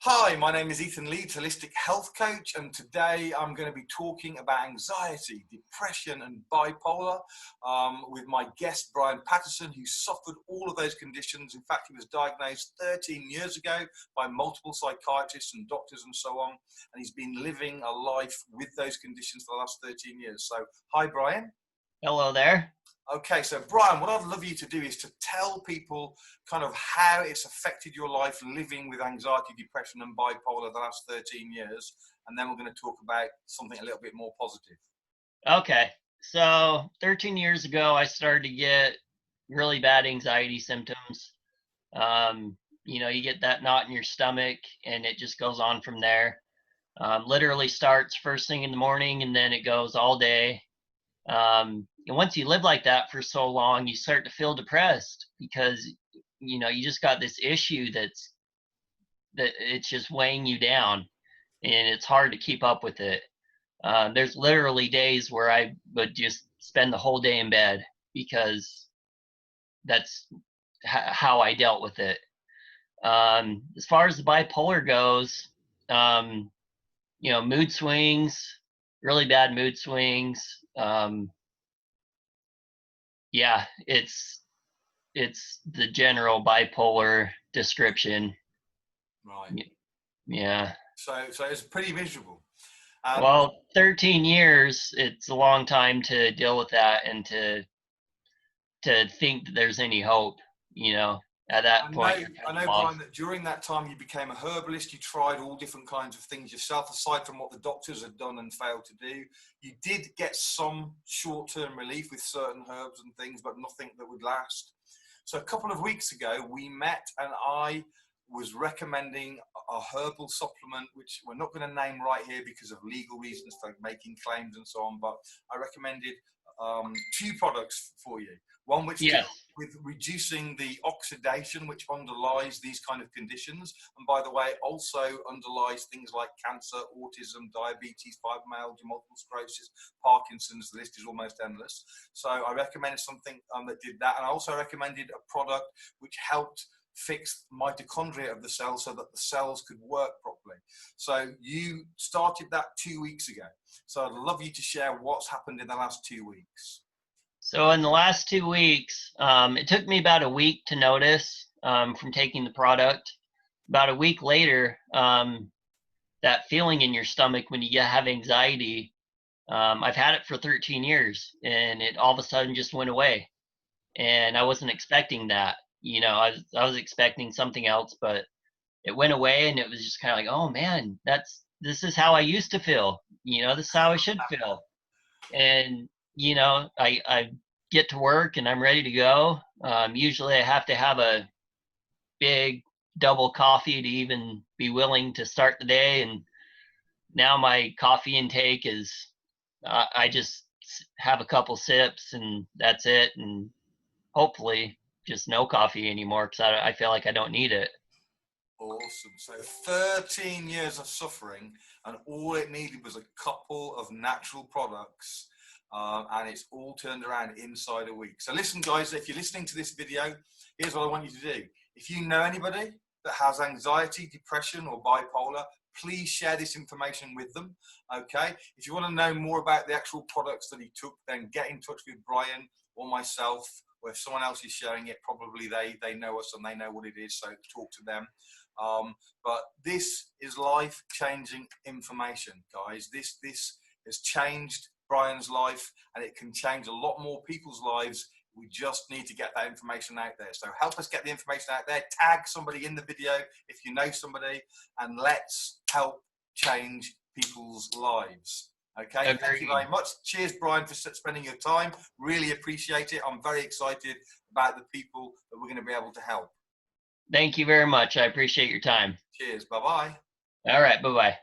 Hi, my name is Ethan Leeds, holistic health coach, and today I'm going to be talking about anxiety, depression, and bipolar with my guest Brian Patterson, who suffered all of those conditions. In fact, he was diagnosed 13 years ago by multiple psychiatrists and doctors and so on, and he's been living a life with those conditions for the last 13 years. So, hi, Brian. Hello there. Okay, so Brian, what I'd love you to do is to tell people kind of how it's affected your life living with anxiety, depression, and bipolar the last 13 years, and then we're going to talk about something a little bit more positive. Okay, so 13 years ago, I started to get really bad anxiety symptoms. You get that knot in your stomach, and it just goes on from there. Literally starts first thing in the morning, and then it goes all day. And once you live like that for so long, you start to feel depressed because you just got this issue that it's just weighing you down, and it's hard to keep up with it. There's literally days where I would just spend the whole day in bed because that's how I dealt with it. As far as the bipolar goes, mood swings, really bad mood swings. Yeah, it's the general bipolar description. Right. Yeah. So it's pretty miserable. Well, 13 years, it's a long time to deal with that and to think that there's any hope, at that point. I know, Brian, that during that time you became a herbalist. You tried all different kinds of things yourself, aside from what the doctors had done and failed to do. You did get some short-term relief with certain herbs and things, but nothing that would last. So a couple of weeks ago, we met, and I was recommending a herbal supplement, which we're not going to name right here because of legal reasons for making claims and so on, but I recommended two products for you. One which deals with reducing the oxidation which underlies these kind of conditions, and by the way, also underlies things like cancer, autism, diabetes, fibromyalgia, multiple sclerosis, Parkinson's. The list is almost endless. So I recommended something that did that, and I also recommended a product which helped fix mitochondria of the cells so that the cells could work properly. So you started that 2 weeks ago. So I'd love you to share what's happened in the last 2 weeks. So in the last 2 weeks, it took me about a week to notice from taking the product. About a week later, that feeling in your stomach when you have anxiety, I've had it for 13 years, and it all of a sudden just went away. And I wasn't expecting that. I was expecting something else, but it went away, and it was just kind of like, oh man, this is how I used to feel. This is how I should feel. And I get to work and I'm ready to go. Usually I have to have a big double coffee to even be willing to start the day. And now my coffee intake is, I just have a couple sips and that's it. And hopefully just no coffee anymore because I feel like I don't need it. Awesome. So 13 years of suffering, and all it needed was a couple of natural products, and it's all turned around inside a week. So listen, guys, if you're listening to this video, here's what I want you to do. If you know anybody that has anxiety, depression, or bipolar, please share this information with them, okay? If you want to know more about the actual products that he took, then get in touch with Brian or myself, or if someone else is sharing it, probably they know us and they know what it is, so talk to them. But this is life-changing information, guys. This has changed Brian's life, and it can change a lot more people's lives. We just need to get that information out there. So help us get the information out there. Tag somebody in the video if you know somebody, and let's help change people's lives. Okay, thank you very much. Cheers, Brian, for spending your time. Really appreciate it. I'm very excited about the people that we're going to be able to help. Thank you very much. I appreciate your time. Cheers. Bye-bye. All right. Bye-bye.